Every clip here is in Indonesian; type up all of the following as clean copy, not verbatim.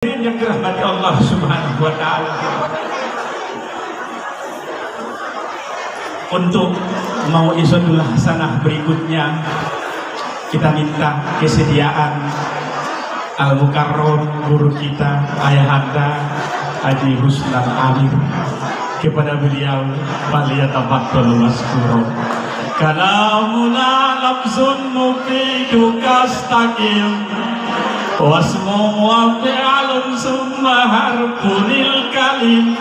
Yang dirahmati Allah Subhanahu wa Ta'ala, untuk mau isodul hasanah berikutnya kita minta kesediaan Al-Mukarram guru kita Ayahanda Haji Husnan Amir, kepada beliau waliyatafaddal maskura. Kalamuna lafzun mufidu kastaqim wasmu wa fi'alun summa harfunil kalim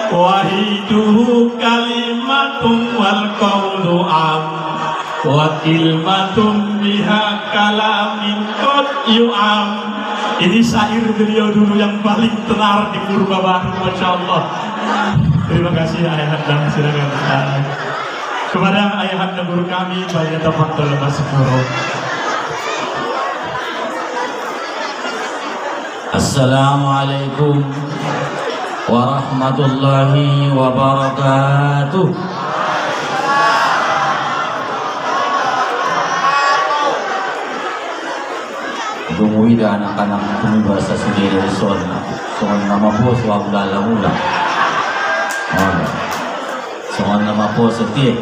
wahiduhu kalimatun wal qawlu am wa kilmatun biha kalamin qad yu'am. Ini syair beliau dulu yang paling tenar di Purba Baru, Masya Allah. Terima kasih Ayahanda, silakan kepada Ayahanda guru kami, waliyatafaddal maskura. Assalamualaikum warahmatullahi wabarakatuh. Tungguin anak-anak kami bahasa sendiri soal nama po soal mula. Soal nama po setiap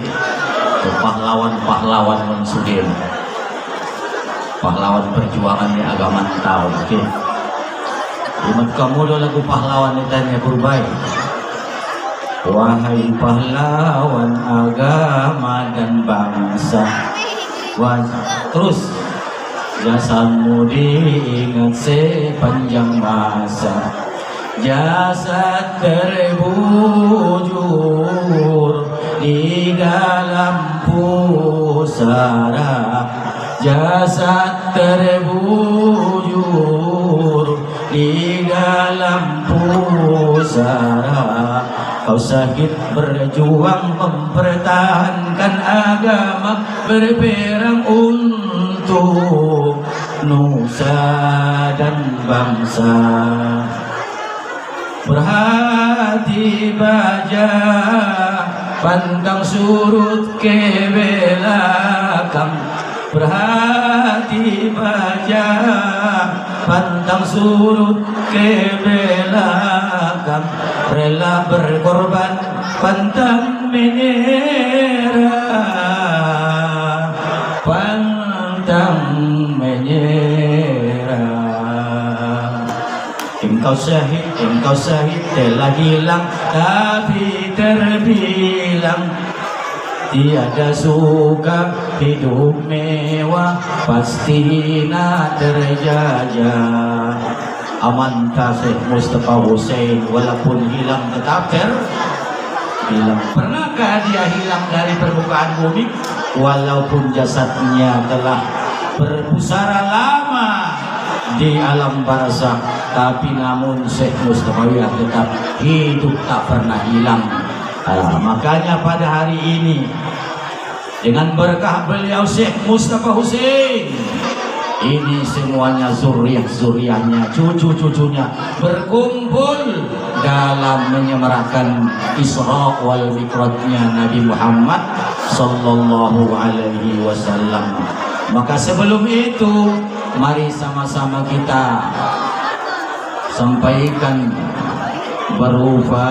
pahlawan mensudin, pahlawan perjuangan di agama tahu, oke. Imat kamu do lagu pahlawan ditanya kurbai. Wahai pahlawan agama dan bangsa, terus jasamu diingat sepanjang masa. Jasad terbujur di dalam pusara, jasad terbujur di dalam pusara. Kau sakit berjuang mempertahankan agama, berperang untuk nusa dan bangsa. Berhati baja, pandang surut ke belakang. Berhati baja, pantang surut ke belakang. Rela berkorban, pantang menyerah, pantang menyerah. Engkau syahid telah hilang, tapi terbilang tiada suka hidup mewah, pasti nak terjajah. Amantah Syekh Mustafa Hussein, walaupun hilang tetap terbilang. Pernahkah dia hilang dari permukaan bumi? Walaupun jasadnya telah berpusara lama di alam barzakh, tapi namun Syekh Mustafa tetap hidup, tak pernah hilang. Makanya pada hari ini dengan berkah beliau Syekh Mustafa Hussein, ini semuanya zuriat-zuriatnya, cucu-cucunya berkumpul dalam menyemarakan Isra wal Mi'rajnya Nabi Muhammad sallallahu alaihi wasallam. Maka sebelum itu, mari sama-sama kita sampaikan berupa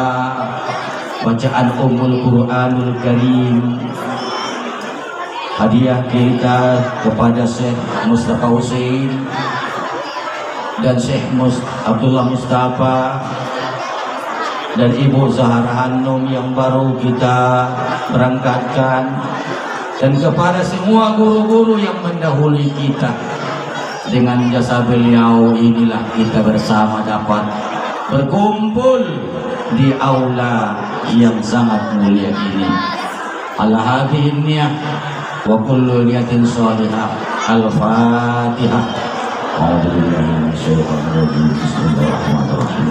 bacaan Ummul Quranul Karim, hadiah kita kepada Syekh Mustafa Hussein dan Syekh Abdullah Mustafa dan Ibu Zahra Hanum yang baru kita berangkatkan, dan kepada semua guru-guru yang mendahului kita. Dengan jasa beliau inilah kita bersama dapat berkumpul di aula yang sangat mulia ini. Ala hadhihi niyah wa kullu niyatin salihah. Al-Fatihah. Bismillahirrahmanirrahim.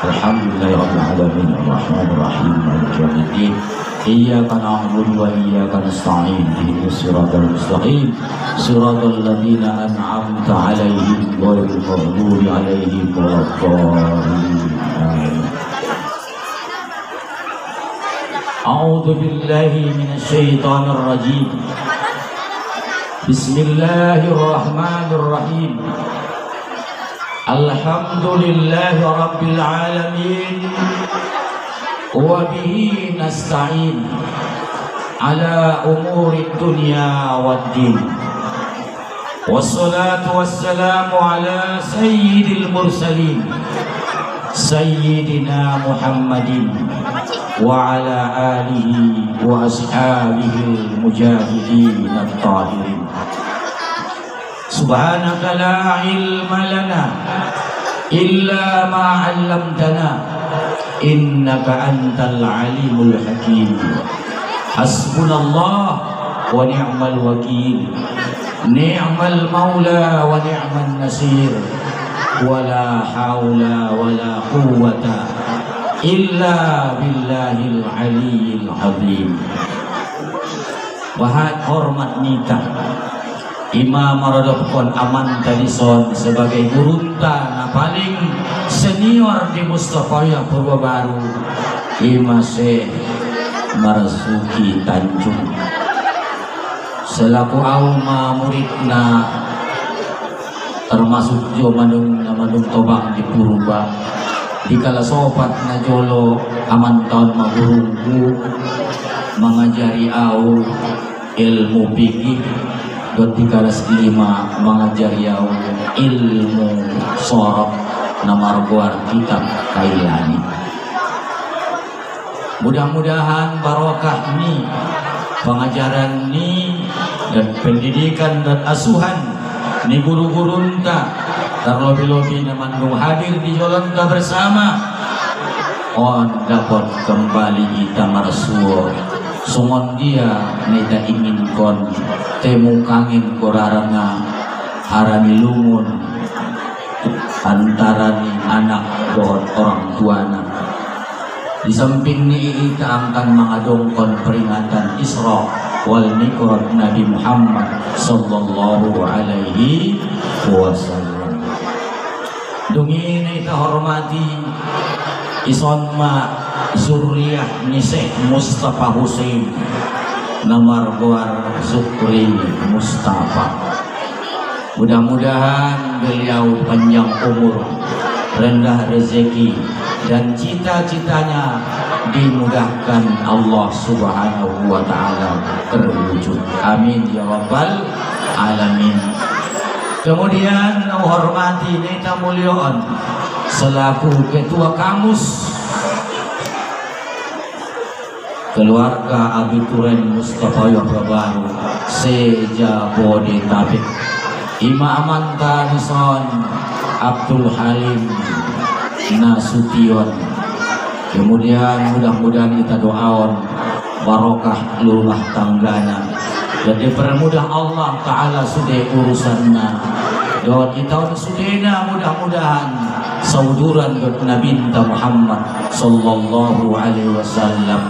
Alhamdulillahirabbil alamin arrahmanir rahim maliki yaumiddin. Iyyaka na'budu wa iyyaka nasta'in. Ihdinas siratal mustaqim. Siratal ladzina an'amta 'alaihim ghairil maghdubi 'alaihim waladdallin. A'udzu billahi minasyaitonir rajim. Bismillahirrahmanirrahim. Alhamdulillahi Rabbil Alamin. Wa bihi nasta'in ala umuri dunya waddin. Wassalatu wassalamu ala sayyidil mursalin Sayyidina Muhammadin wa ala alihi wa ashabihi mujahidin at-tahirin. Subhanaka la ilma lana illa ma 'allamtana innaka antal alimul hakim. Hasbunallah wa ni'mal wakil, ni'mal maula wa ni'man nasir, wala haula wala quwwata illa billahil aliyyil azim. Bahat hormat nita Imam Maradopkon Aman Talison sebagai gurunta na paling senior di Mustafaya Purwabaru, Imase Marasuki Tanjung, selaku auma murid na termasuk jo manung tobang di Purba di kala sopat na jolo aman taon magurungku mengajari au ilmu fikih dot di kala 5 mengajari au ilmu sorok na marbuar kitab kailani. Mudah-mudahan barokah ni pengajaran ni dan pendidikan dan asuhan ni guru-guru entah terlebih-lebih namandung hadir di Jolanta bersama on dapat kembali kita marsuo sungon dia neta ingin kon temu kangin koraranga harani lumun antara ni anak dohon orang tuana. Di samping ni kita akan mengadongkan peringatan Isra wal Mi'raj Nabi Muhammad sallallahu alaihi wasallam. Dungi kita hormati isonma zuriyah ni Syekh Mustafa Husain nomor Buar Zukri Mustafa. Mudah-mudahan beliau panjang umur, rendah rezeki, dan cita-citanya dimudahkan Allah Subhanahu wa ta'ala terwujud. Amin ya rabbal alamin. Kemudian hormati neta mulyoon selaku ketua kamus keluarga Abituren Mustafa Yohabaru Sejabodetabek, Imam Tanison Abdul Halim Nasution. Kemudian mudah-mudahan kita doaon barokah rumah tanggana dan dipermudah Allah Ta'ala sudah urusannya dan kita sudahnya mudah-mudahan sauduran Nabi Muhammad sallallahu alaihi wasallam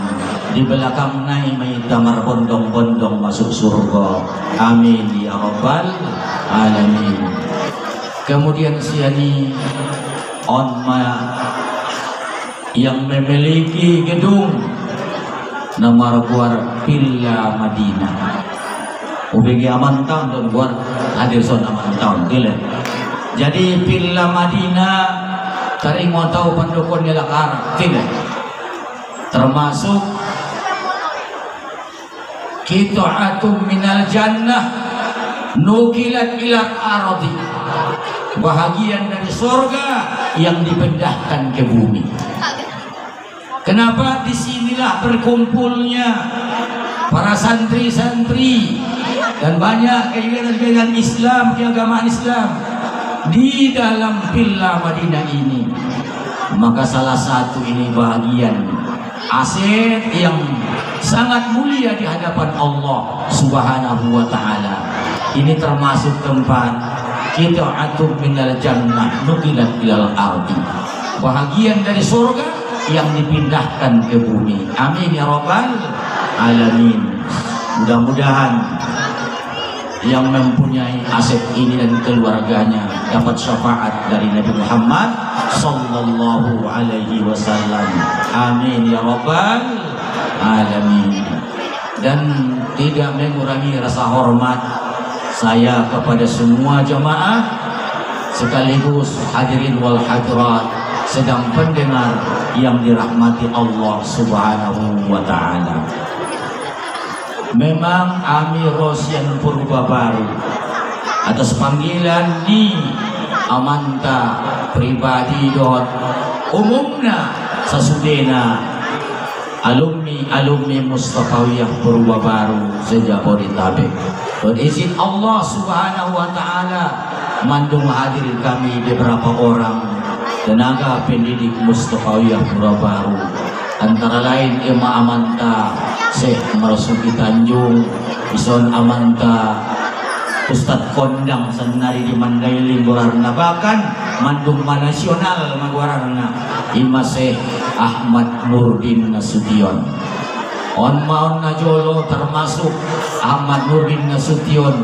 di belakang nai tamar bondong-bondong masuk surga. Amin ya rabbal alamin. Kemudian siani onma yang memiliki gedung nama buar Villa Madinah. UBG aman tahun dan buar hadir son aman tahun gila. Jadi Villa Madinah taring mau tahu pendukun nyelakar tidak. Termasuk qita'atum minal jannah nukilat ilat aradi, bahagian dari surga yang dipindahkan ke bumi. Kenapa? Disinilah berkumpulnya para santri-santri dan banyak kegiatan Islam, keagamaan Islam di dalam Villa Madinah ini. Maka salah satu ini bahagian aset yang sangat mulia di hadapan Allah Subhanahu wa ta'ala. Ini termasuk tempat qita'atun minal jannah nukilat ilal ardi, bahagian dari surga yang dipindahkan ke bumi. Amin ya rabbal alamin. Mudah-mudahan yang mempunyai aset ini dan keluarganya dapat syafaat dari Nabi Muhammad sallallahu alaihi wasallam. Amin ya rabbal alamin. Dan tidak mengurangi rasa hormat saya kepada semua jamaah sekaligus hadirin wal hadirat sedang pendengar yang dirahmati Allah Subhanahu wa taala. Memang Ami Rosyan Purba Baru atas panggilan di Amanta pribadi umumna sasudena alumni Mustafawiyah Purba Baru sejabodetabek. Berizin Allah Subhanahu wa taala mandung hadir kami beberapa orang tenaga pendidik Mustafawiyah Purba Baru, antara lain Ima Amanta Syekh Marsuki Tanjung, Ison Amanta Ustadz Kondang Senari di Mandailing Gorarna, bahkan mandung nasional Magwararna Ima Syekh Ahmad Nurdin Nasution. On maon najolo termasuk Ahmad Nurdin Nasution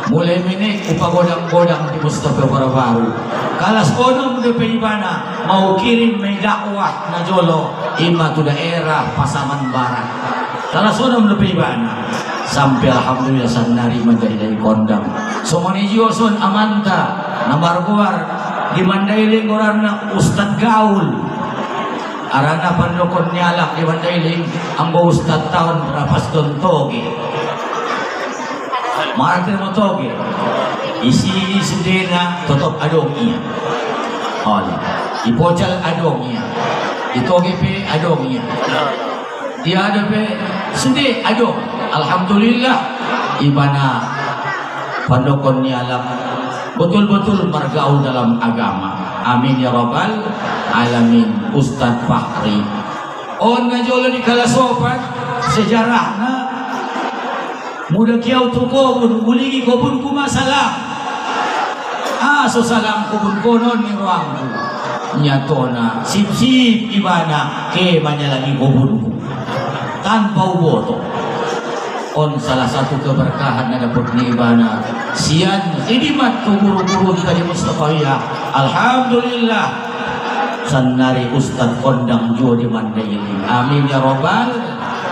mulai menek upagodang-godang di Mustafa Baru. Kalas onom de peibana mau kirim may dakwah najolo ima tu daerah Pasaman Barat. Kalas onom de peibana sampai alhamdulillah sanari menjadi dari kondang. Somanijo son Amanta namarguar di Mandailing gorarna Ustad Gaul. Arana pandokon nyalak di Mandailing ambo Ustad tahun berapa stontoge. Martir mo toge isi sudena totop adongnya ala ipocal adongnya itoge pe adongnya dia ada pe sude adong. Alhamdulillah ibana pandokon nialam betul-betul bergaul dalam agama. Amin ya rabbal alamin. Ustadz Fahri on najolo di kala sopan sejarahna muda kiau tu kobun uligi kobun ku masalah so salam kobun konon ni ruangku nyatona sip ibana ke lagi kobunku tanpa uboto on salah satu keberkahan na dapat ni ibana sian idimat tu guru-guru kita di Mustafawiyah. Alhamdulillah sanari Ustadz Kondang jo di Mandailing. Amin ya rabbal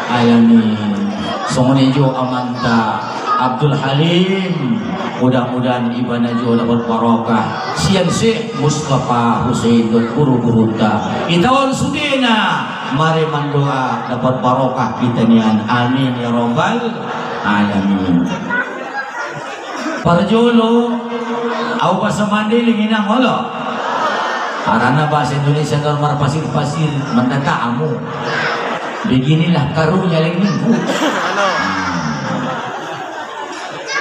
alamin. Songonejo Amanta Abdul Halim, mudah-mudahan ibana jo dapat barokah. Sian Syekh Mustafa Husain dan guru-guru ta itawon sudena mari mandoa dapat barokah kita nian. Amin ya rabbal alamin. Parjolo au bahasa Mandailing inang holo karena bahasa Indonesia normal pasir-pasir mendatamu. Beginilah karunia minggu.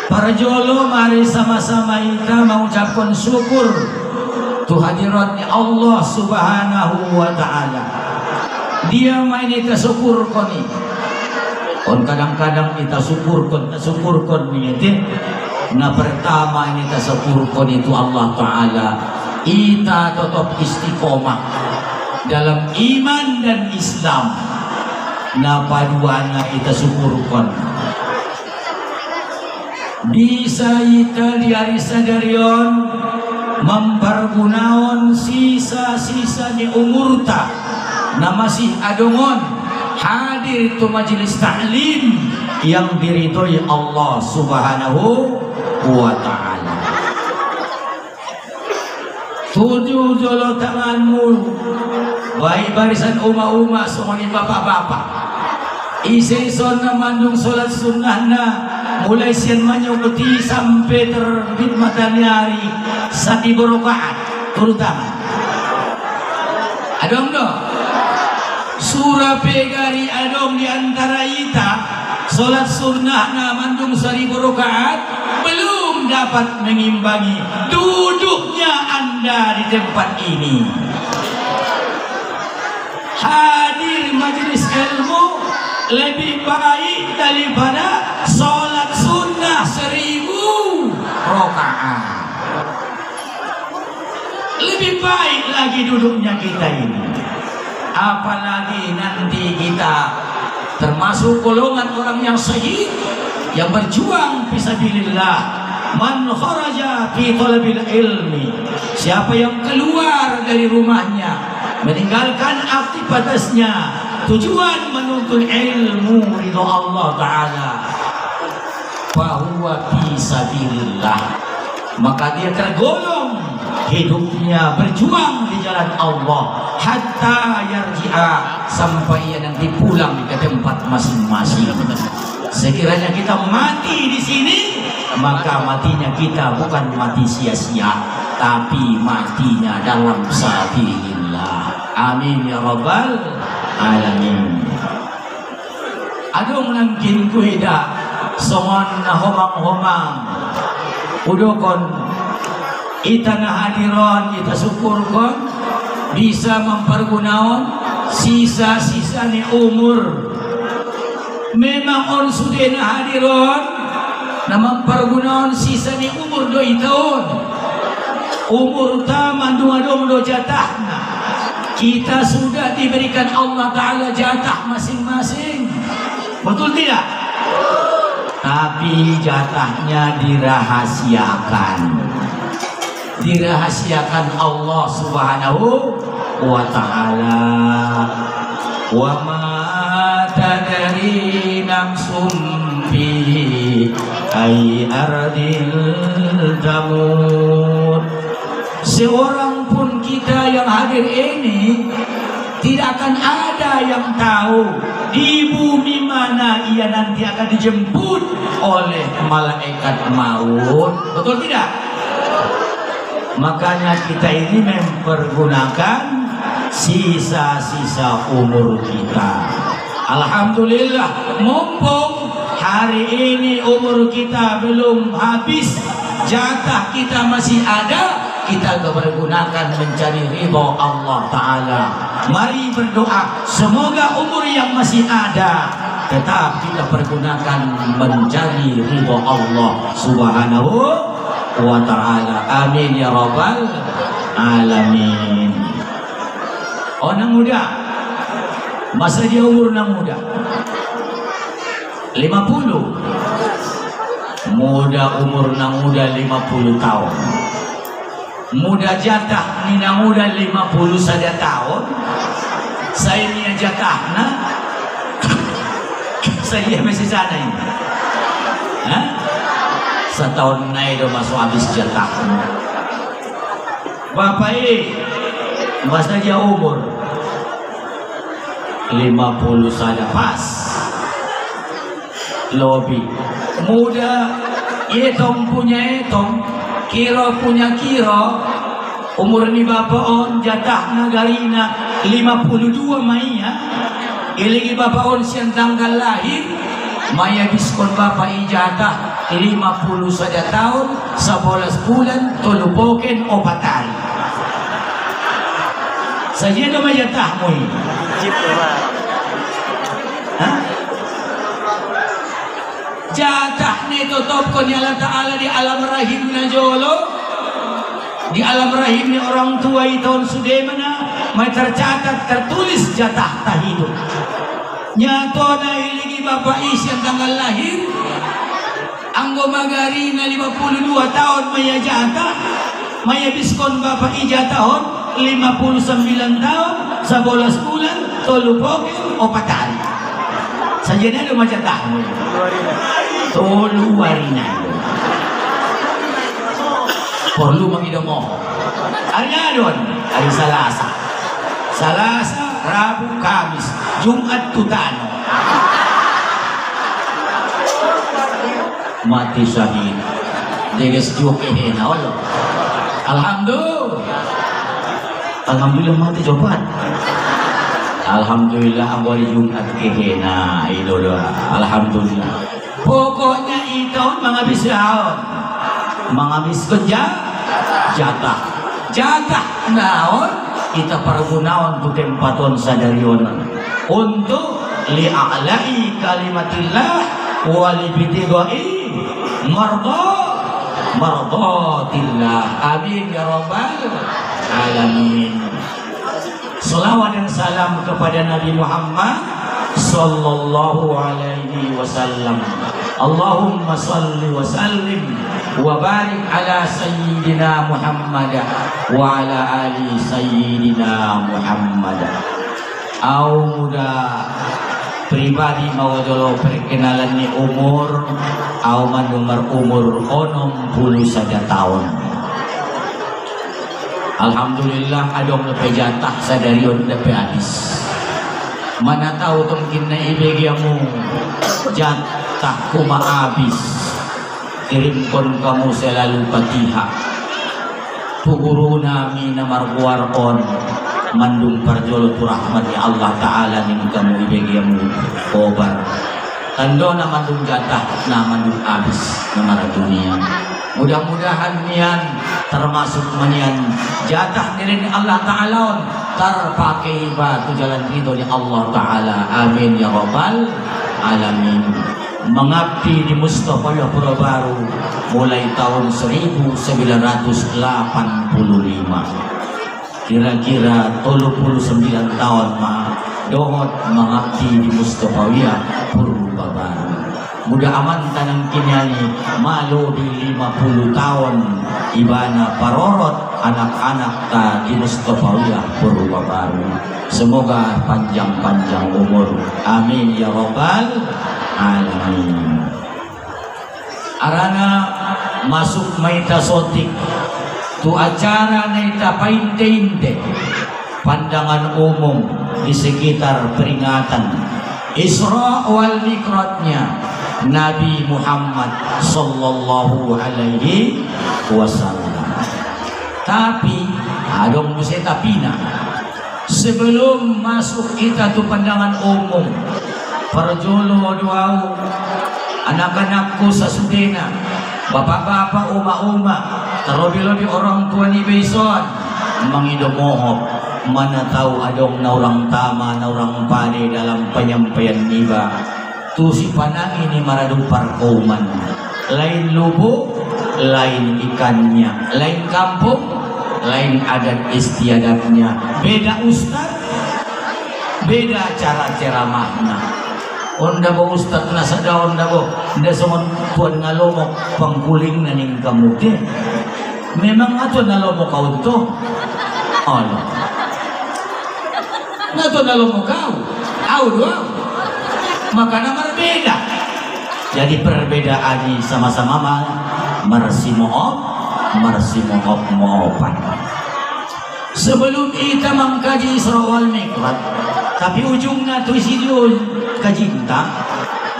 Para jolo mari sama-sama kita mengucapkan syukur tu hadiratnya Allah Subhanahu wa taala. Dia main kita syukur koni. On kadang-kadang kita syukur niatin. Nah pertama ini kita syukur koni itu Allah taala. Kita tetap istiqomah dalam iman dan Islam. Na paduana kita syukurkan bisa kita di hari sadarion mempergunakan sisa-sisanya umurta na masih adongon hadir itu majelis ta'lim yang diridhoi Allah Subhanahu wa ta'ala. Tujuh jolo tanganmu baik barisan uma-uma semuanya bapak-bapak isi-ison na mandung sholat sunnah na mulai siang menyukuti sampai terbit matahari 1 rakaat terutama adong do surah pegari adong diantara ita sholat sunnah na mandung 1 rakaat belum dapat mengimbangi duduknya anda di tempat ini. Hadir majelis ilmu lebih baik daripada sholat sunnah 1000 rakaat. Lebih baik lagi duduknya kita ini. Apalagi nanti kita termasuk golongan orang yang syahid yang berjuang fisabilillah. Man kharaja fi talabil ilmi, siapa yang keluar dari rumahnya meninggalkan aktivitasnya tujuan menuntut ilmu ridho Allah taala, fahuwa fi sabilillah, maka dia tergolong hidupnya berjuang di jalan Allah hatta yarji'a, sampai ia nanti pulang ke tempat masing-masing. Sekiranya kita mati di sini, maka matinya kita bukan mati sia-sia, tapi matinya dalam sabilillah. Amin ya rabbal alamin. Adong nangkin kuida songon na homang-homang udokon ita na hadiron, ita syukurkon bisa mempergunakan sisa-sisa ni umur. Memang on sudah na hadiron na mempergunakan sisa ni umur 2 tahun. Umur taman 2 jatahna. Kita sudah diberikan Allah Ta'ala jatah masing-masing. Betul tidak? Tapi jatahnya dirahasiakan. Dirahasiakan Allah Subhanahu wa Ta'ala. Wa ma tadri nafsum bi ay ardil tamut. Seorang pun kita yang hadir ini tidak akan ada yang tahu di bumi mana ia nanti akan dijemput oleh malaikat maut. Betul tidak? Makanya kita ini mempergunakan sisa-sisa umur kita. Alhamdulillah, mumpung hari ini umur kita belum habis, jatah kita masih ada, kita pergunakan mencari ridha Allah Ta'ala. Mari berdoa, semoga umur yang masih ada tetap kita pergunakan mencari ridha Allah Subhanahu wa Ta'ala. Amin ya rabbal alamin. Orang muda, masa dia umur nang muda 50, muda umur nang muda 50 tahun. Muda jatah nina muda 50 saja tahun. Saya ni jatahna saya masih sana ini. Hah? Setahun naik dah masuk habis jatah. Bapak masa dia umur 50 saja pas. Lobi muda etong punya etong, kira punya kira, umur ni bapak on jatah nagarina 52 Maya. Ilagi bapak on siang tanggal lahir, Maya diskon bapak ijatah 50 saja tahun, 11 bulan, tolupoken obatari. Saja do majatahmu ini. Hah? Jatah ni tutup ko ni Allah Ta'ala di alam rahim na jolo. Di alam rahim ni orang tua tahun sudah mana may tercatat tertulis jatah tak hidup. Nyato na iligi bapak isyang tanggal lahir, anggo magari na 52 tahun maya jatah, maya diskon bapak ija tahun 59 tahun, 11 bulan, tolupokin opatari. Saja na do majatahmu. Tolu warina. Perlu mengidomo. Hari adon, hari Selasa. Selasa, Rabu, Kamis, Jumat tutano. Mati syahid. Deges juke hena Allah. Alhamdulillah. Alhamdulillah mati coba. Alhamdulillah ambori Jumat kehena idolo. Alhamdulillah. Pokoknya itu menghabis tahun, menghabis kerja jatah naon kita pergunakan untuk tempaton sadarion untuk li'a'la'i kalimatillah wa libtighai mardatillah. Amin ya rabbal alamin. Salawat dan salam kepada Nabi Muhammad sallallahu alaihi wasallam. Allahumma salli wa sallim wa barik ala sayyidina Muhammad wa ala ali sayyidina Muhammad. Au muda pribadi mau jolo perkenalan ni umur au manumar umur 60 saja tahun. Alhamdulillah adong lepe jatah sadarion lepe habis. Mana tahu mungkin na ibigyamu jatah kuma habis. Kirimkon kamu selalu patiha. Tuguru nami na markuarkon mandung parjolo tu rahmati Allah Ta'ala ning kamu ibigyamu kobar. Tando na mandung jatah na mandung habis na mara dunia. Mudah-mudahan nian termasuk manian jatah nilai Allah Ta'ala terpakai batu jalan ridho di Allah Ta'ala. Amin ya rabbal alamin. Mengabdi di Mustafa ya Pura Baru mulai tahun 1985, kira-kira 39 tahun dohot mengabdi di Mustafa ya Pura Baru. Mudah aman tanang kinyani malu di 50 tahun ibana parorot anak-anak ta di Mustafawiyah Purwabaru. Semoga panjang-panjang umur. Amin ya rabbal alamin. Arana masuk maita sotik tu acara naita painte-inte pandangan umum di sekitar peringatan Isra wal Mi'rajnya Nabi Muhammad sallallahu alaihi wasallam. Tapi adong mesti tapina. Sebelum masuk kita tu pandangan umum, perjolo doau anak-anakku sasudena, bapak-bapak, uma-uma, terlebih-lebih orang tua ni beson mengidomohop. Mana tahu adong na orang tama, na orang pade dalam penyampaian niba. Tu si panang ini maradong parkoman. Lain lubuk, lain ikannya, lain kampung, lain adat istiadatnya. Beda ustad, beda cara ceramahnya. Onda bo ustad nasa daun da bo, nda somon tuan ngalomok pangkuling na ning kamu de. Memang ato nalomok kau to. Allah. Nato nalomok kau. Au doang. Makanya berbeda. Jadi perbedaan ini sama-sama maopan. Sebelum kita mengkaji Isra wal Mi'raj, tapi ujungnya tu sidul kajinta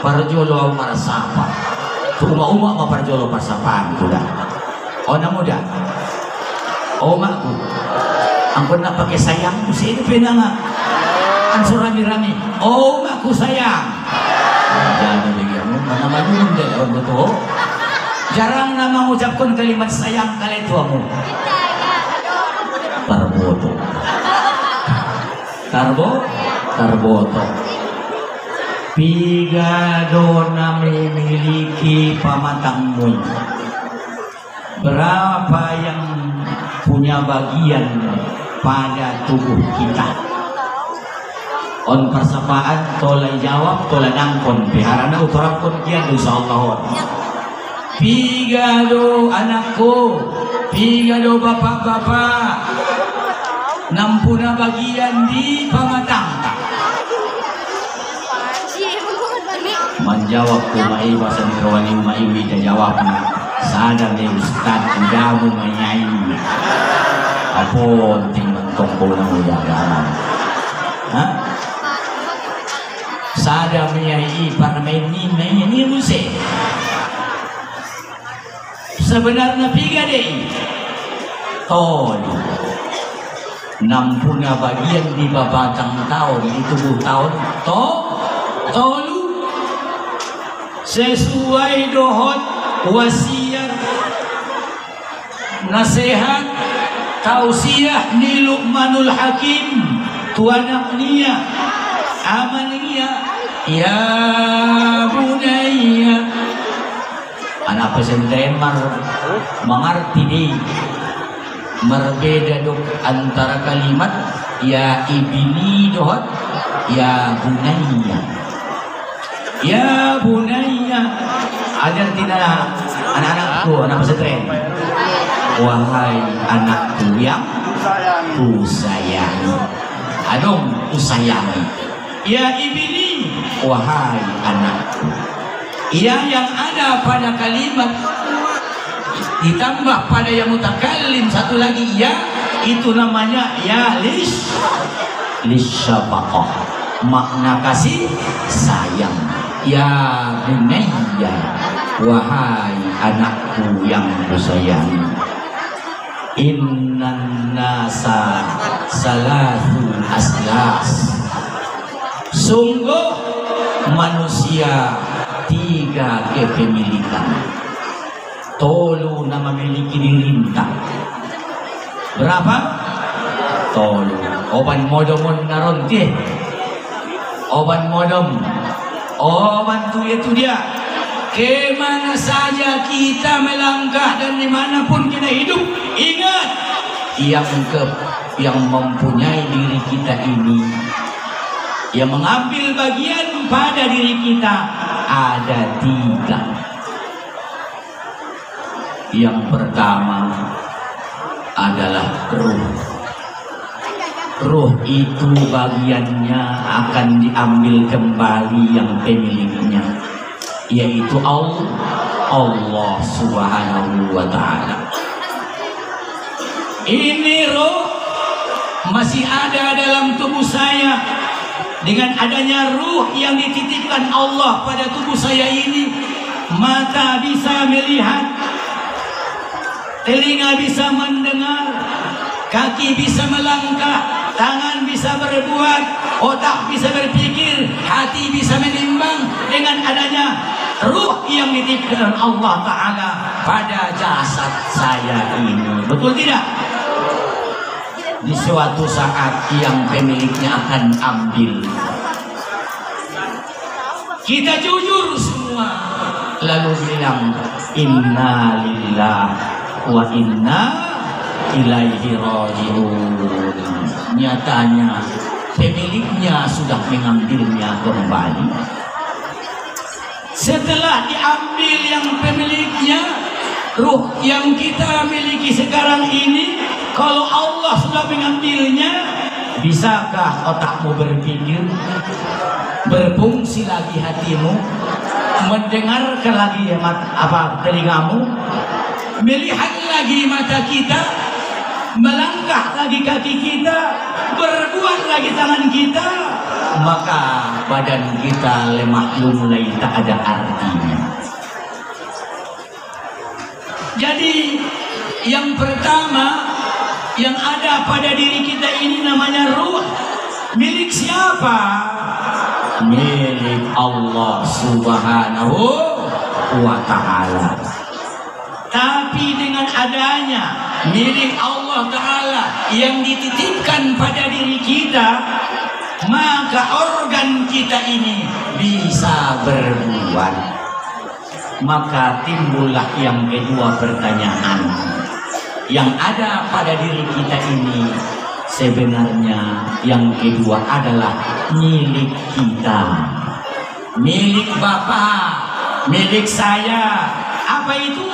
parjolo marasapa. Tu uma-uma ma parjolo pasapaan kuda. Ona muda. Omaku. Ampun na pakai sayang ku sini penanga. Ansur rami-rami. Omaku sayang. Jangan begitu, mana maju deh orang betul. Jarang nama mengucapkan kalimat sayang kali tuamu. Tarboto. Pigado na memiliki pamatangmu. Berapa yang punya bagian pada tubuh kita? On persapaan tolai jawab tolai nangkon biharana utarankon kian insyaallah. Pigado anakku, pigado bapak-bapak, nampuna bagian di pamatang. Menjawab kumai bahasa nikrawani umaiwi dan jawabnya sadar deh ustad udamu menyai apon ting mentong ko na mudahan. Hah? Sada menyai para ini musik. Sebenarnya tiga deh. Tol. Nampuna bagian di babatang tahun di tubuh tahun. Tolu. Sesuai dohot wasiat nasihat tausiah ni Luqmanul Hakim tuanak niya amaniya ya bunaya anak pesantren mengerti deh berbeda dok antara kalimat ya ibni dohot ya bunaya ajar tidak anak-anakku anak pesantren wahai anakku yang ku sayangi adong ku sayangi ya ibni wahai anakku ya yang ada pada kalimat ditambah pada yang mutakallim satu lagi ya Itu namanya ya lisyafaqah, makna kasih sayang. Ya bunayya, wahai anakku yang kusayangi, innan nasa salatu aslas, sungguh manusia 3 kepemilikan. Tolu na memiliki dirintah. Berapa? Tolu. Oban modomon naronti. Oban modom. Oban itu dia. Kemana saja kita melangkah dan dimanapun kita hidup, ingat yang mempunyai diri kita ini, yang mengambil bagian pada diri kita ada 3. Yang pertama adalah ruh. Ruh itu bagiannya akan diambil kembali yang pemiliknya, yaitu Allah Subhanahu wa ta'ala. Ini ruh masih ada dalam tubuh saya. Dengan adanya ruh yang dititipkan Allah pada tubuh saya ini, mata bisa melihat, telinga bisa mendengar, kaki bisa melangkah, tangan bisa berbuat, otak bisa berpikir, hati bisa menimbang. Dengan adanya ruh yang dititipkan Allah Ta'ala pada jasad saya ini, betul tidak? Di suatu saat yang pemiliknya akan ambil, kita jujur semua lalu bilang inna lillahi wa inna ilaihi raji'un. Nyatanya pemiliknya sudah mengambilnya kembali. Setelah diambil yang pemiliknya, ruh yang kita miliki sekarang ini, kalau Allah sudah mengambilnya, bisakah otakmu berpikir? Berfungsi lagi hatimu? Mendengar lagi telingamu? Melihat lagi mata kita? Melangkah lagi kaki kita? Berbuat lagi tangan kita? Maka badan kita lemah mulai tak ada artinya. Jadi yang pertama yang ada pada diri kita ini namanya ruh. Milik siapa? Milik Allah Subhanahu wa ta'ala. Tapi dengan adanya milik Allah Ta'ala yang dititipkan pada diri kita, maka organ kita ini bisa berbuat. Maka timbullah yang kedua pertanyaan. Yang ada pada diri kita ini sebenarnya yang kedua adalah milik kita, milik Bapak, milik saya. Apa itu?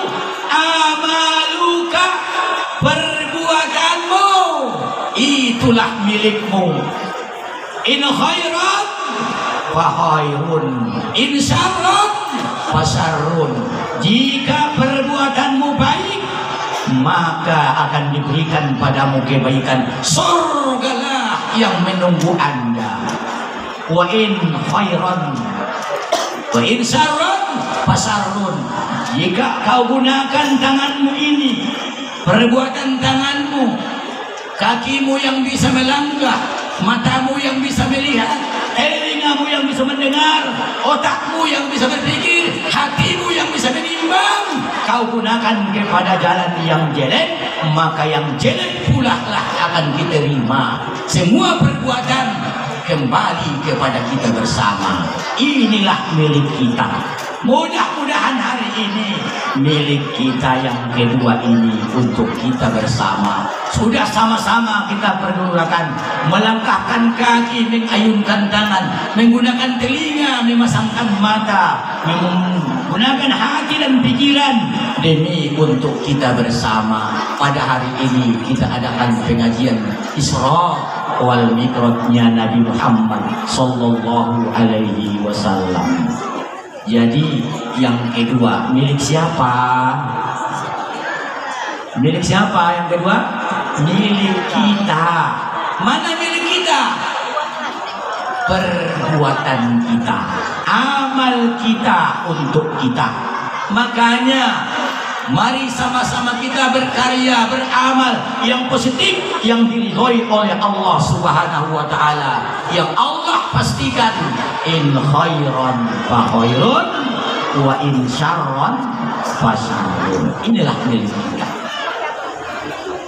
Amaluka, perbuatanmu, itulah milikmu. In khairan fa khairun, in syarran fa syarrun. Jika perbuatanmu baik, maka akan diberikan padamu kebaikan, surgalah yang menunggu Anda. Wa in khairan wa in syarran fasarrun. Jika kau gunakan tanganmu ini, perbuatan tanganmu, kakimu yang bisa melangkah, matamu yang bisa melihat, telingamu yang bisa mendengar, otakmu yang bisa berpikir, hatimu yang bisa menimbang, kau gunakan kepada jalan yang jelek, maka yang jelek pula lah akan diterima. Semua perbuatan kembali kepada kita bersama. Inilah milik kita. Mudah-mudahan hari ini milik kita yang kedua ini untuk kita bersama. Sudah sama-sama kita pergunakan, melangkahkan kaki, mengayunkan tangan, menggunakan telinga, memasangkan mata, menggunakan hati dan pikiran demi untuk kita bersama. Pada hari ini kita adakan pengajian Isra wal Mi'rajnya Nabi Muhammad sallallahu alaihi wasallam. Jadi yang kedua milik siapa? Milik siapa yang kedua? milik kita. Mana milik kita? Perbuatan kita, amal kita untuk kita. Makanya mari sama-sama kita berkarya, beramal yang positif, yang diridhoi oleh Allah Subhanahu wa taala. Yang Allah pastikan, in khairan fa khairun wa in syarran fa syarrun. Inilah milik kita.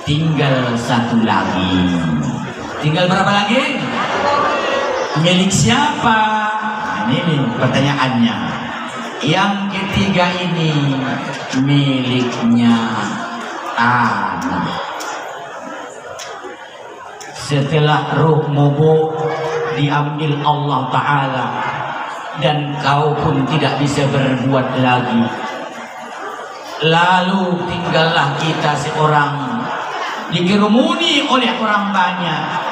Tinggal satu lagi. Tinggal berapa lagi? Milik siapa? Nah, ini pertanyaannya. Yang ketiga ini miliknya anak. Setelah ruh mubuh diambil Allah Ta'ala dan kau pun tidak bisa berbuat lagi, lalu tinggallah kita seorang dikerumuni oleh orang banyak.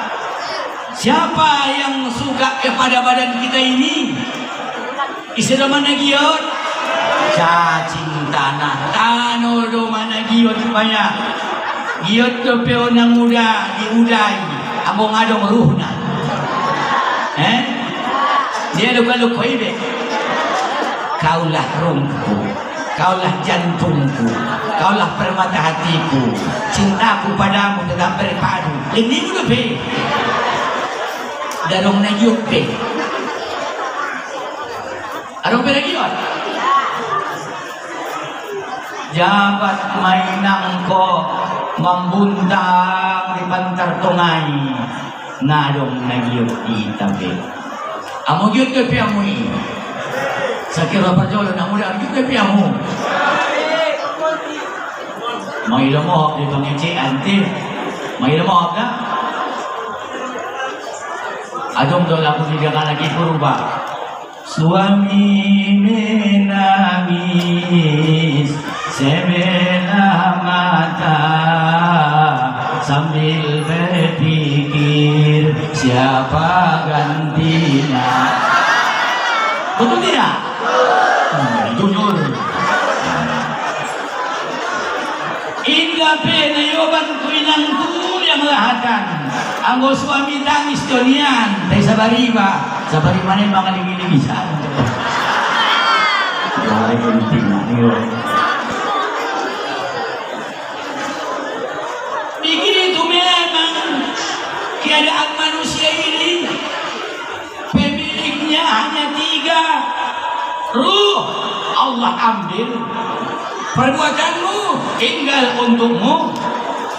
Siapa yang suka kepada badan kita ini? Isra mana giot? Cacing tanah. Tano do mana giot banyak. Giot do peonang muda diudai. Among adong ruhna. Dia luka-luka ibe. Kaulah ruhku, kaulah jantungku, kaulah permata hatiku. Cintaku padamu tetap berpadu. Ini udah be. Darong na yupe. Arong peragiot. Jabat mainang ko membuntang di pantar tungai. Nadong na giot di tabi. Amo giot ke piamu ini. Sakira parjolo na muda giot ke piamu. May lamok dito ngeci anti. May lamok na. Adong dola aku tidak lagi purba. Suami menangis sebelah mata sambil berpikir siapa gantinya. Betul tidak? Jujur. Indah penayoban kuinang tu yang lahatan. Anggo suami tangis donian, tay sabariba mana yung mga ligiligisan. Ay, kunting na niyo. Begitu memang keadaan manusia ini, pemiliknya hanya 3. Ruh Allah ambil, perbuatanmu tinggal untukmu,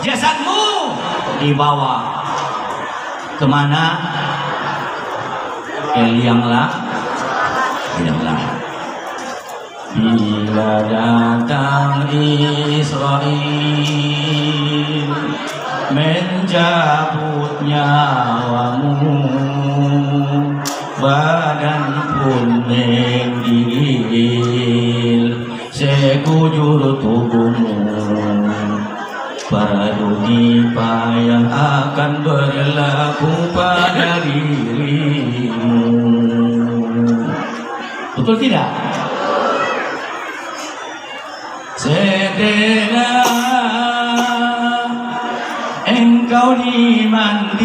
jasadmu dibawa kemana? Lianglah. Bila datang Israel menjabut nyawamu, badan pun menggigil sekujur tubuhmu. Para dunia yang akan berlaku pada dirimu. Betul tidak? Setelah engkau dimandikan,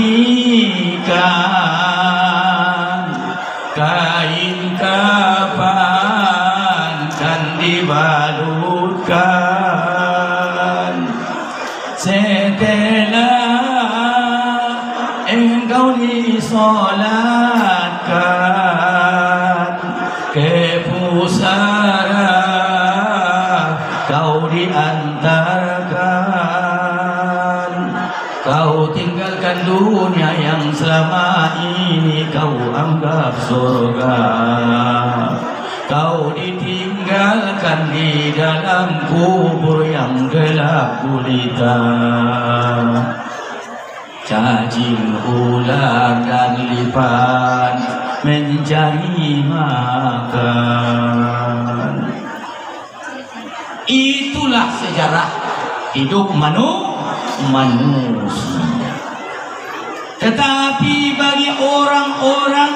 kain kafan kan dibalutkan. Setelah engkau disolatkan ke pusara, kau diantarkan, kau tinggalkan dunia yang selama ini kau anggap surga. Kau ditinggalkan di dalam kubur yang gelap gulita. Cacing, ular dan lipan mencari makan. Itulah sejarah hidup manusia. Tetapi bagi orang-orang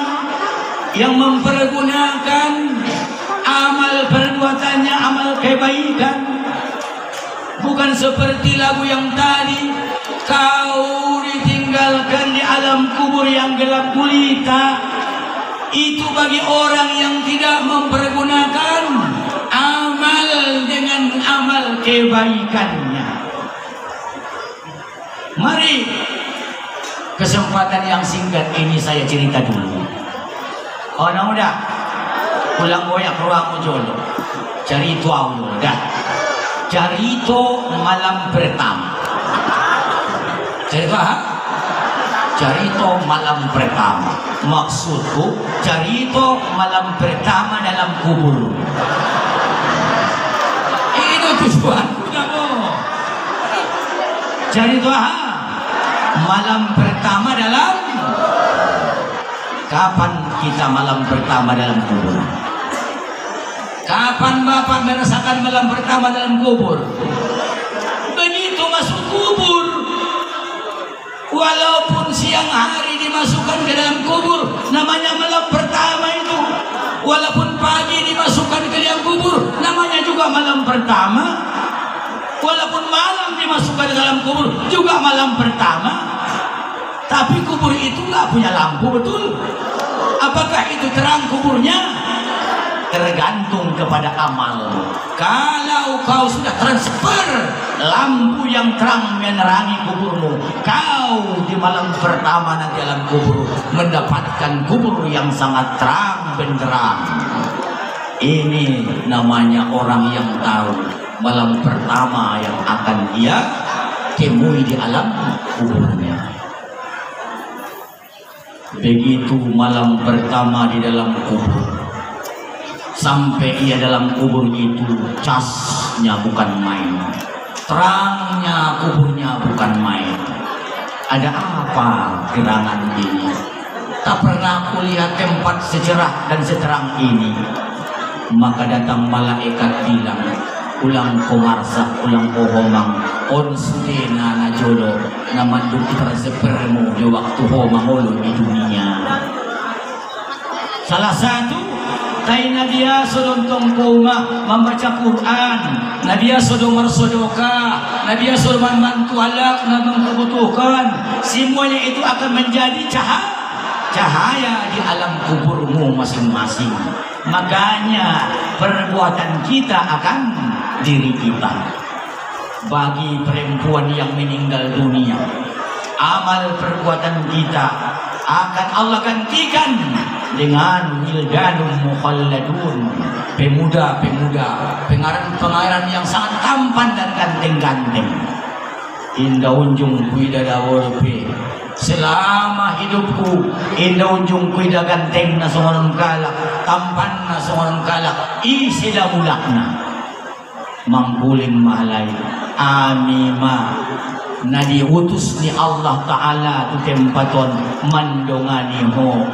yang mempergunakan amal perbuatannya, amal kebaikan, Bukan seperti lagu yang tadi, kau ditinggalkan di alam kubur yang gelap gulita. Itu bagi orang yang tidak mempergunakan amal dengan amal kebaikannya. Mari, kesempatan yang singkat ini saya cerita dulu. Oh, nah udah, pulang boyak ruang jolo. Cerita awal dah. Cerita malam pertama. Cerita malam pertama. Maksudku cerita malam pertama dalam kubur. Itu tujuanku namo. Cerita malam pertama dalam. Kapan kita malam pertama dalam kubur? Kapan Bapak merasakan malam pertama dalam kubur? Begitu masuk kubur. Walaupun siang hari dimasukkan ke dalam kubur, namanya malam pertama itu. Walaupun pagi dimasukkan ke dalam kubur, namanya juga malam pertama. Walaupun malam dimasukkan ke dalam kubur, juga malam pertama. Tapi kubur itu nggak punya lampu, betul? Apakah itu terang kuburnya? Tergantung kepada amal. Kalau kau sudah transfer lampu yang terang menerangi kuburmu, kau di malam pertama nanti dalam kubur mendapatkan kubur yang sangat terang benderang. Ini namanya orang yang tahu malam pertama yang akan dia temui di alam kuburnya. Begitu malam pertama di dalam kubur, sampai ia dalam kubur itu, casnya bukan main, terangnya kuburnya bukan main. Ada apa gerangan ini? Tak pernah kulihat tempat secerah dan seterang ini. Maka datang malaikat bilang, ulang komarsah, ulang kohomang, on sudena na jolo, na manduk persepermu di waktu homangolo di dunia. Salah satu tay Nadia sodontong kuma membaca Quran, Nadia sodong marsodoka, Nadia sodong membantu halak namun kebutuhan. Semuanya itu akan menjadi cahaya di alam kuburmu masing-masing. Makanya perbuatan kita akan diri kita. Bagi perempuan yang meninggal dunia, amal perbuatan kita akan Allah gantikan dengan wildanun mukhalladun, pemuda-pemuda, pengaran-pengaran yang sangat tampan dan ganteng-ganteng. Indah unjung kuida daworpe, selama hidupku indah unjung kuida ganteng na songon kalak, tampan na songon kalak, isila mulakna mangkuling mahalay amima na diutus ni Allah Ta'ala tu tempaton mandongani ho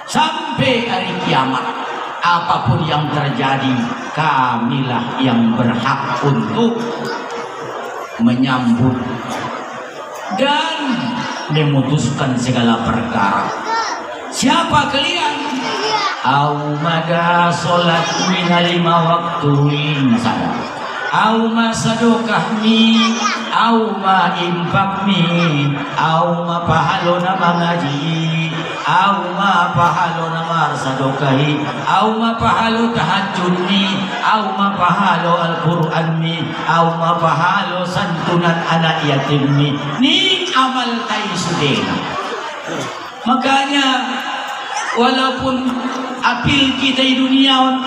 sampai hari kiamat. Apapun yang terjadi, kamilah yang berhak untuk menyambut dan memutuskan segala perkara. Siapa kalian? Au mada solat mina 5 waktu misalnya, au ma sadokahmi, au ma infakmi, au ma pahalo na mangaji, au ma pahalo na marsadokahi, au ma pahalo tahajudni, au ma pahalo Al-Quranmi, au ma pahalo santunan anak yatimmi. Ni amal tay sudena. Makanya walaupun apil kita di dunia,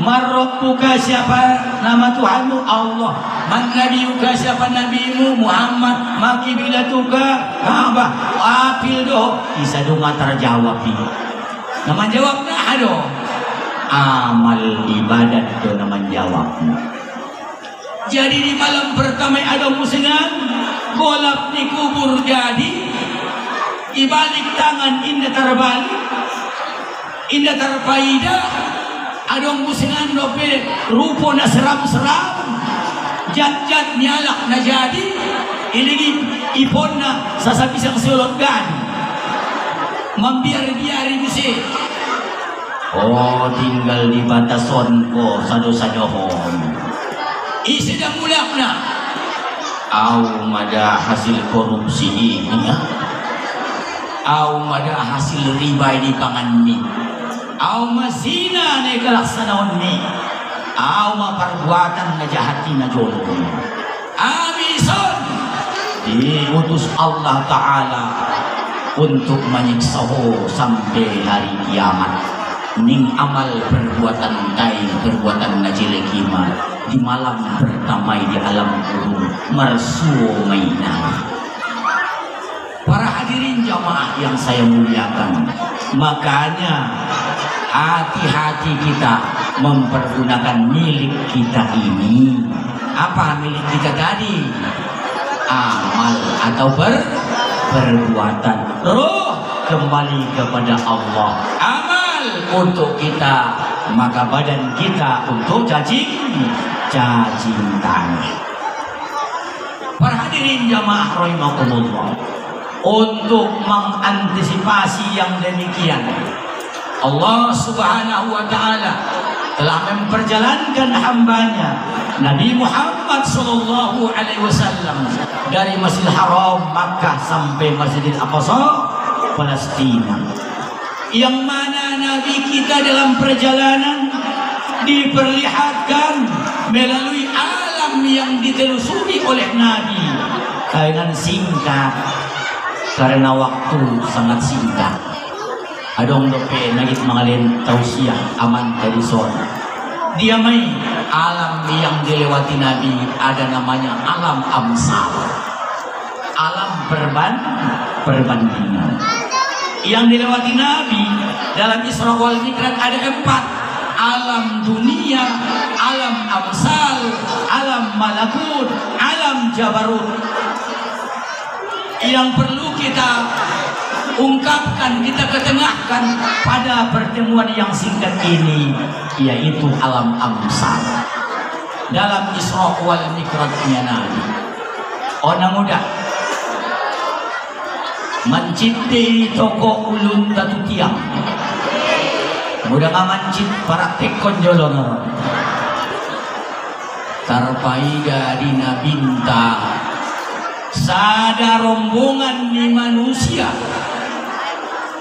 marrabbuka, siapa nama Tuhanmu? Allah. Man nabiyuka, siapa nabimu? Muhammad. Makibilatuka, Ka'bah. Apil do isa do nga terjawab ni. Naman jawab na ano? Amal ibadat do naman jawab na. Jadi di malam pertama ada musengan, golap di kubur jadi, ibalik tangan indah terbalik, indah terpaida, adong musengan dope rupo na seram-seram, jat-jat nyalak na jadi, iligi ipon na sasabisa kesulot gani, membiar-biari musi. Oh, tinggal di batason ko sado-sadohon. isi dah mulakna au mada hasil korupsi ini ya, au mada hasil riba di pangan ni, au mazina ne kalaksanaon ni, au ma perbuatan ngajahati na jolo amison diutus Allah Ta'ala untuk menyiksaho sampai hari kiamat ning amal perbuatan tai perbuatan najilekima di malam pertamai di alam kubur marsuo mainan. Para hadirin jamaah yang saya muliakan, makanya hati-hati kita mempergunakan milik kita ini. Apa milik kita tadi? Amal atau perbuatan. Roh kembali kepada Allah. Amal untuk kita, maka badan kita untuk cacing tanah. Para hadirin jamaah rahimakumullah, untuk mengantisipasi yang demikian, Allah Subhanahu wa Ta'ala telah memperjalankan hambanya Nabi Muhammad sallallahu alaihi wasallam dari Masjidil Haram Makkah sampai Masjidil Aqsa Palestina, yang mana Nabi kita dalam perjalanan diperlihatkan melalui alam yang ditelusuri oleh Nabi dengan singkat, karena waktu sangat singkat. Adong dope nagit mangalin tausiah aman dari zona. Dia mai alam yang dilewati Nabi ada namanya alam amsal, alam perbandingan. Yang dilewati Nabi dalam Isra wal Mi'raj ada 4: alam dunia, alam amsal, alam malakut, alam jabarut. Yang perlu kita ungkapkan, kita ketengahkan pada pertemuan yang singkat ini, yaitu alam amsal. Dalam Isra wal Mi'rajnya Nabi, orang muda mencipti toko ulun tatu tiang, muda ngamancit para tekon jolong tarpaida dina bintang sada rombongan ni manusia,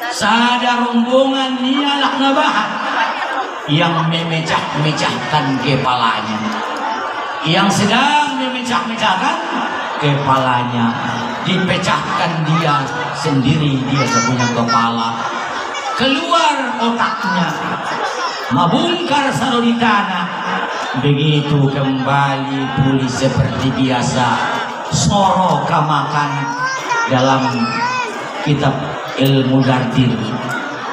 sada rombongan ni anak nabahat yang memecah-mecahkan kepalanya, yang sedang memecah-mecahkan kepalanya, dipecahkan dia sendiri, dia punya kepala, keluar otaknya, mabungkar sarung di tanah, begitu kembali pulih seperti biasa. Soro kamakan dalam kitab ilmu dardir,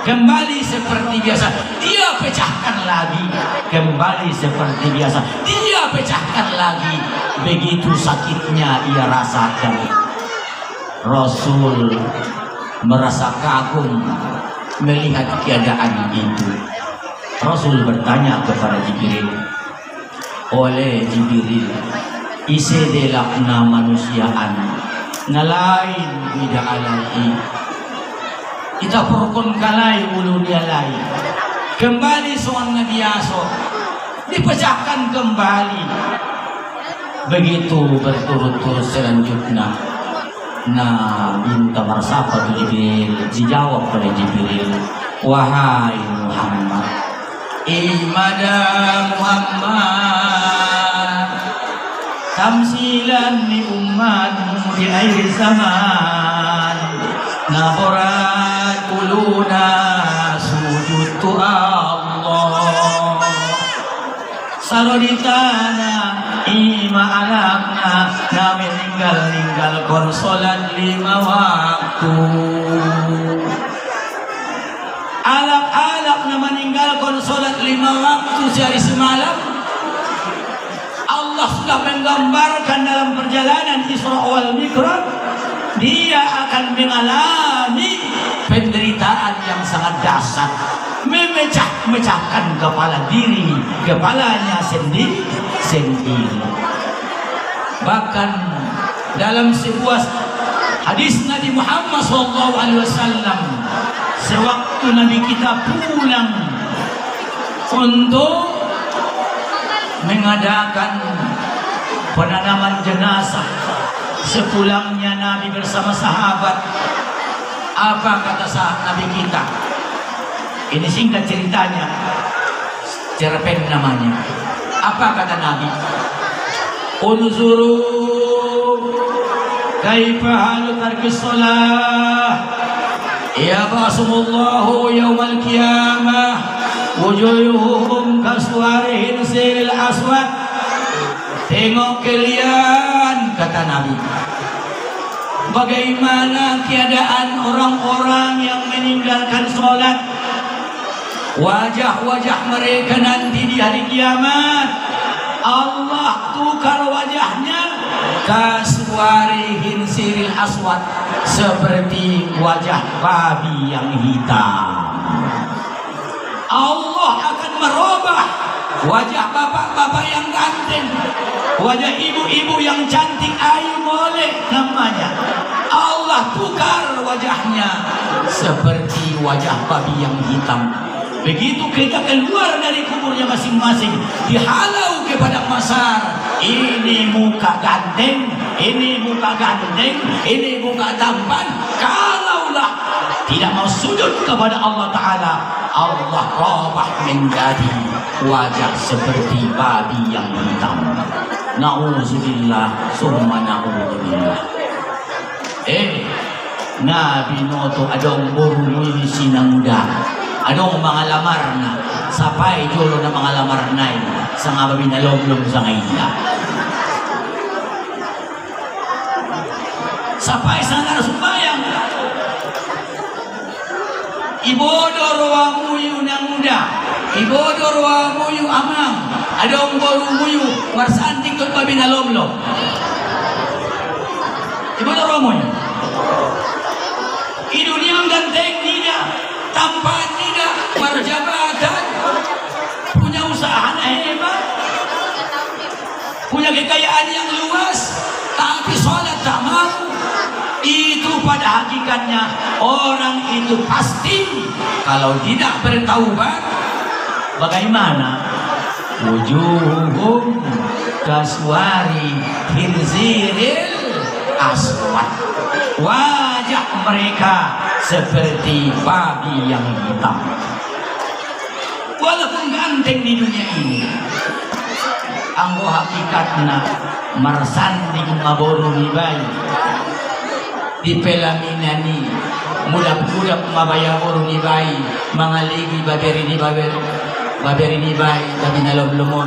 kembali seperti biasa, dia pecahkan lagi, kembali seperti biasa, dia pecahkan lagi. Begitu sakitnya ia rasakan. Rasul merasa kagum melihat keadaan itu. Rasul bertanya kepada Jibril, oleh Jibril, isi delakna manusiaan ngalain tidak alai, kita perkon kalai ulu dia lain, kembali soal biasa, dipecahkan kembali. Begitu berturut-turut selanjutnya. Nah, minta marsafat Jibril, dijawab oleh Jibril, wahai Muhammad, imada Muhammad, tamsilan li umatmu di akhir zaman, nahorat uluna sujud tu Allah, saroditana ima anakna na meninggal kon solat 5 waktu. Alak-alak na meninggal kon solat 5 waktu sehari semalam. Allah sudah menggambarkan dalam perjalanan Isra wal Mi'raj, dia akan mengalami penderitaan yang sangat dahsyat, memecah-mecahkan kepala diri, kepalanya sendiri. Bahkan dalam sebuah hadis Nabi Muhammad SAW, sewaktu Nabi kita pulang untuk mengadakan penanaman jenazah. Sepulangnya Nabi bersama sahabat, apa kata Nabi kita? Ini singkat ceritanya, cerpen namanya. Apa kata Nabi? Unzuru kaifa halu tarkis shalah ya basumullahu yaumal qiyamah wujuhuhum kaswarihin siril aswad. Tengok kalian, kata Nabi, bagaimana keadaan orang-orang yang meninggalkan sholat. Wajah-wajah mereka nanti di hari kiamat Allah tukar wajahnya kaswarihin siril aswad, seperti wajah babi yang hitam. Allah akan merubah wajah bapak-bapak yang ganteng, wajah ibu-ibu yang cantik, ayu molek namanya. Allah tukar wajahnya seperti wajah babi yang hitam. Begitu kita keluar dari kuburnya masing-masing, dihalau kepada masar. Ini muka ganteng, ini muka ganteng, ini muka tampan. Kalaulah tidak mau sujud kepada Allah Ta'ala, Allah robah menjadi wajah seperti babi yang hitam. Na'udzubillah summa na'udzubillah. Nabi noto adong buru ini sinangda, adong mga lamarna, sapay jolo na mga lamarnay, sa nga babi na lom-lom sa ngayon. Sapay sa nga nasumbayang, ibodor wa muyu ng muda, ibodor wa muyu amang, adong boru muyu, marsanting tot babi na lom-lom. Ibodor wa muyu. Dunia yang ganteng tidak, tampan tidak, berjabatan, punya usaha hebat, punya kekayaan yang luas, tapi sholat tak mau. Itu pada hakikatnya orang itu pasti kalau tidak bertaubat, bagaimana? Wujuhum kaswari hinziril aswad. Wajah mereka seperti babi yang hitam. Walaupun ganteng di dunia ini, anggo hakikatna marsanding maboru ni bayi di pelaminani mudah-mudah mabaya boru ni bayi mangaligi baberi ni bayi tapi nalom-lomon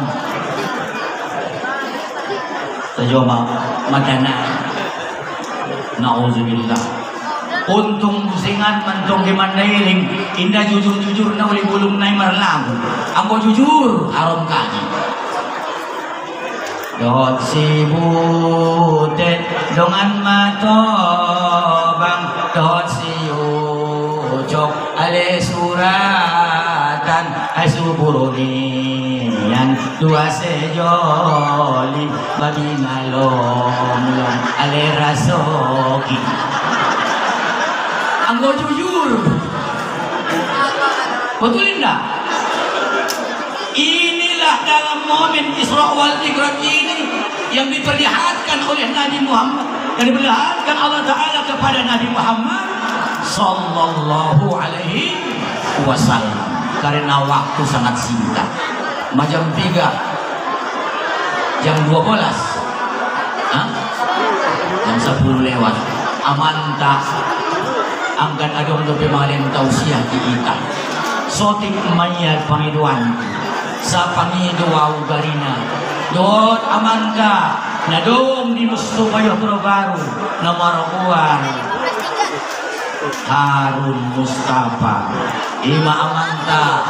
tajoma madana. Na'udzubillah. Untung musingan mantong gimandailing, indah jujur-jujur na uli bulong na marlang. Anggo jujur haram kaki. Dohot sibutet dongan matobang, dohot siucok ale suratan asuburunian dua sejoli babi ngalom-lom ale rasoki. Anggo jujur, betul indah. Inilah dalam momen Isra wal Mi'raj ini yang diperlihatkan oleh Nabi Muhammad, yang diperlihatkan Allah Ta'ala kepada Nabi Muhammad sallallahu alaihi wasallam. Karena waktu sangat singkat, jam 3, jam 12, jam 10 lewat, amanta angkat adong dope malen tausiah di kita. Sotik mayat pangiduan sa pangiduaw garina. Dot amanta na dong di musto kayo baru na marakuan Harun Mustafa. Ima amanta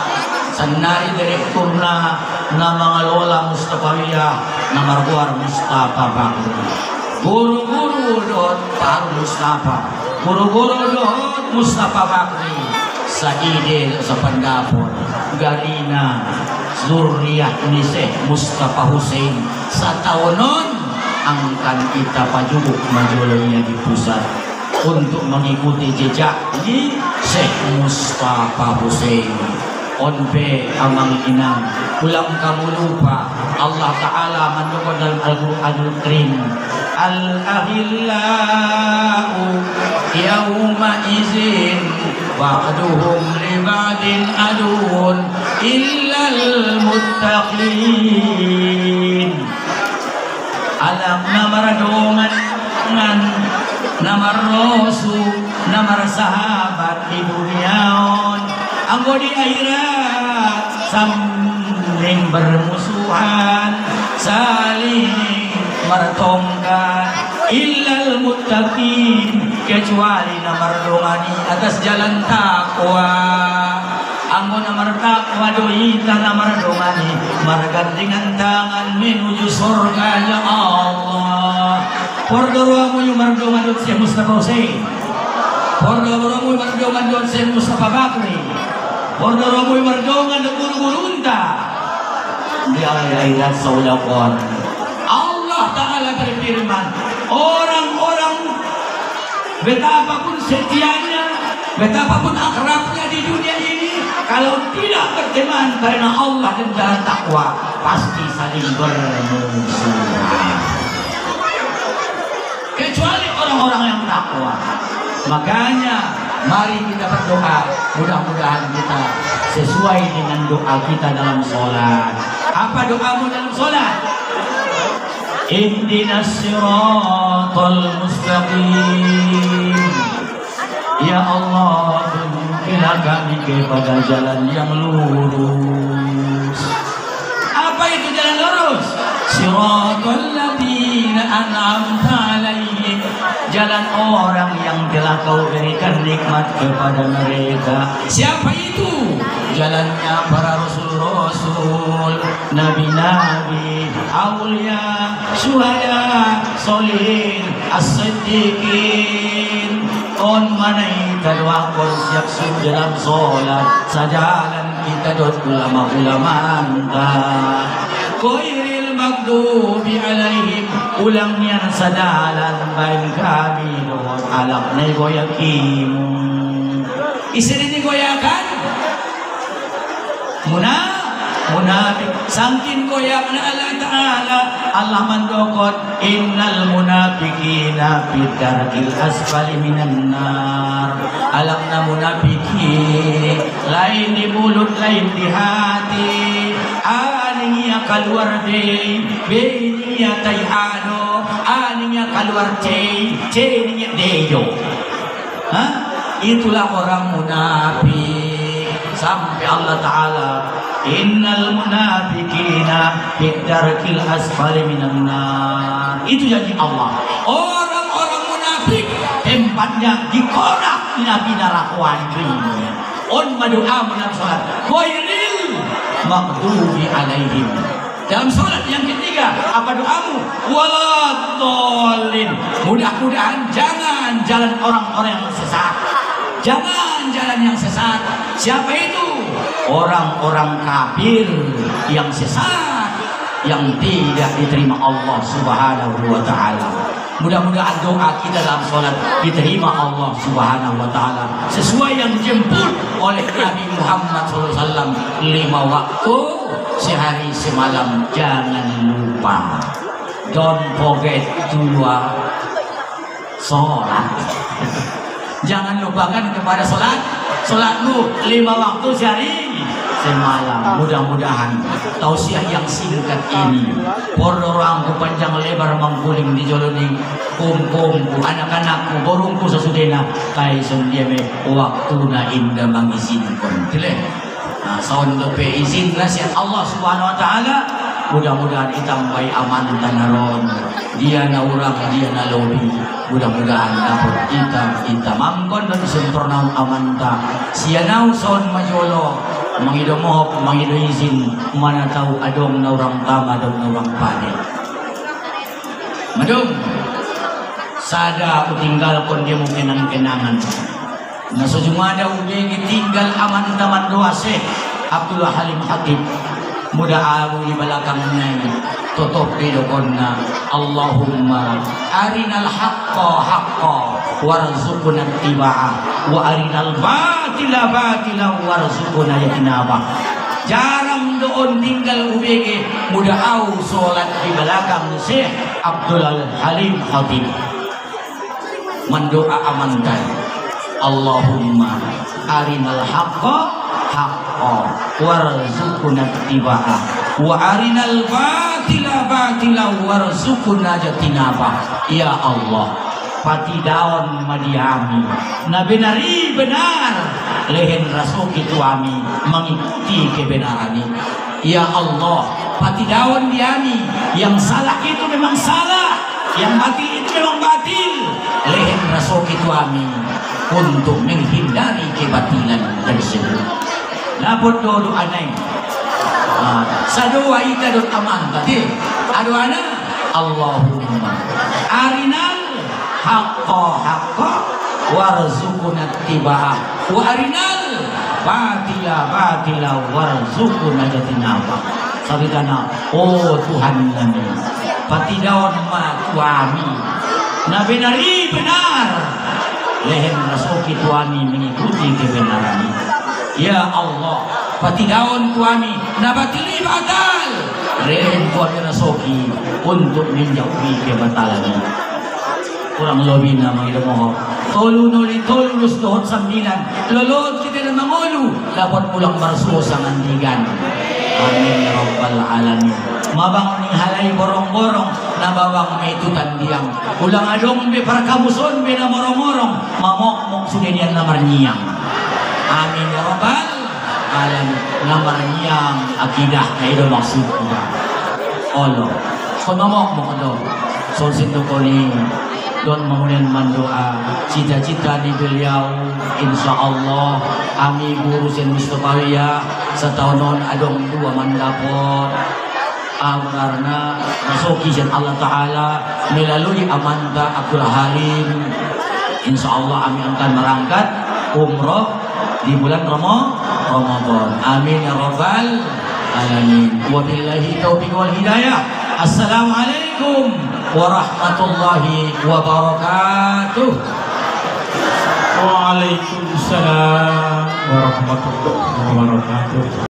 sanari direktur na mga lola Mustafawiyah na marguar Mustafa Bakri. Guru-guru dot Harun Mustafa, guru-guru dot Mustafa Bakri sa ide sa pandapon garina zuriyah ni Syekh Mustafa Hussein. Sa taonon angkan kita pajubuk majolonya di pusat untuk mengikuti jejak di Syekh Mustafa Hussein. onpe amang inang ulang kamu lupa Allah Ta'ala mendukung dalam Al-Quranul Karim al-ahillau yawma izin ba'duhum li ba'din adun illal muttaqin alam namardongan namar rasul namar sahabat di duniaon anggo di akhirat saling bermusuhan saling bertongkar illal muttaqin kecuali namar dongani atas jalan takwa anggo namar takwa doi namar dongani margandengan tangan menuju surga ya Allah. Pordoramu yung mardongan doon si Mustafa Hussein. Pordoramu yung mardongan doon si Mustafa Bakri. Pordoramu yung mardongan doon guru-guru unta. Di akhirat sa ulapon. Allah Ta'ala berfirman, orang-orang betapapun setianya, betapapun akrabnya di dunia ini, kalau tidak berteman karena Allah dan jalan takwa, pasti saling bermusuhan. Kecuali orang-orang yang takwa. Makanya mari kita berdoa, mudah-mudahan kita sesuai dengan doa kita dalam sholat. Apa doamu dalam sholat? Ihdinas siratal mustaqim. Ya Allah, tunjukkanlah kami kepada jalan yang lurus. Apa itu jalan lurus? Siratal ladzina an'amta alaihim, jalan orang yang telah kau berikan nikmat kepada mereka. Siapa itu? Jalannya para rasul-rasul, nabi-nabi, aulia, syuhada, solihin, as-siddiqin. On manay kadwakon siap dalam sholat, sajalan kita dot ulama-ulama anta. Koiril magdubi alaihim, ulangnya sadalan bain kami doon alak na goyakimu. Isi ni goyakan munafik sangkin goyak na Allah Ta'ala Allah mandokot innal munafikina fi darkil asfali minan nar. Alam na munafiki lain di mulut lain di hati, aninya keluar de beninya tayhano, aninya keluar ceninya deyo. Itulah orang munafik. Sampai Allah Ta'ala innal munafikina fi darkil asfali minan nar. Itu janji Allah. Orang-orang munafik tempatnya di korak nabi narakuan dunia. On madoa dalam salat ghairil maghdubi alaihim. Dalam salat yang ketiga apa doamu? Waladhdallin. Mudah-mudahan jangan jalan orang-orang yang sesat. Jangan jalan yang sesat. Siapa itu? Orang-orang kafir yang sesat, yang tidak diterima Allah Subhanahu wa Ta'ala. Mudah-mudahan doa kita dalam sholat diterima Allah Subhanahu wa Ta'ala sesuai yang dijemput oleh Nabi Muhammad SAW. 5 waktu sehari semalam, jangan lupa. Don't forget to sholat. Jangan lupakan kepada sholatmu 5 waktu sehari semalam. Mudah-mudahan tausiah yang singkat ini pordorangku panjang lebar mangkuling di joloni kumkumku anak-anakku borungku sesudena kai sendiame waktuna indah mengizinkan tile. Nah, saun dope izin nasihat Allah Subhanahu wa Ta'ala. Mudah-mudahan itambai aman tanaron dia na urang dia na lobi. Mudah-mudahan dapat kita mangkon dan sempurna amanta sianau son majolo mangido mohop mangido izin mana tahu adong na urang tama adong na urang pade madong sada utinggal kon dia mungkin ang kenangan na sujumada ubegi tinggal amanta mandoase Abdullah Halim Hatib mudah aku di belakangnya tutup hidupnya. Allahumma arinal haqqa haqqa warzuqna ittiba'ah wa arinal batil batila warzuqna yatinaba. Jarang doon tinggal ubege muda au solat di belakang Syekh Abdul Halim Khatib. Mendoa amankan. Allahumma arinal haqqa haqqa warzuqna ittiba'ah wa arinal batila warzuqna jatinaba. Ya Allah, pati daun madiami na benari benar lehen rasul itu kami mengikuti kebenaran ini. Ya Allah, pati daun diami yang salah itu memang salah, yang batil itu memang batil, lehen rasul itu kami untuk menghindari kebatilan tersebut. Lapor doa aneh sadua ita dot aman tadi aduana Allahumma arinal haqqa warzuqna ittiba'ah wa arinal batila warzuqna jatinaba. Sabitana, oh Tuhan kami, pati daun kami na benari benar, lehen rasul kami mengikuti kebenaran ini. Ya Allah, pati daun kami na batili batal, lehen kami rasoki untuk menjauhi kebatalan ini. Kurang lebih nama itu mohon tolu nuli tolu lus dohon sambilan lolot kita na mangulu dapat pulang barso sa mandigan. Amin ya rabbal alamin. Mabang ning halay borong-borong na bawang may tutandiang ulang adong be para kamuson be na morong-morong mamok-mok sudenian na marniyang. Amin ya rabbal alamin. Na marniyang akidah na ito maksudnya Allah kung mamok-mok ito so sinto ko ni Don mengulian mendoa cita-cita di beliau insya Allah ami guru sen Mustafawiya setahunon adong dua mandapot karena masuki sen Allah Ta'ala melalui amanta Abdul Halim. Insya Allah ami akan merangkat umroh di bulan Ramadan. Amin ya rabbal alamin. Wabillahi taufiq wal hidayah. Assalamualaikum warahmatullahi wabarakatuh. Waalaikumsalam warahmatullahi wabarakatuh.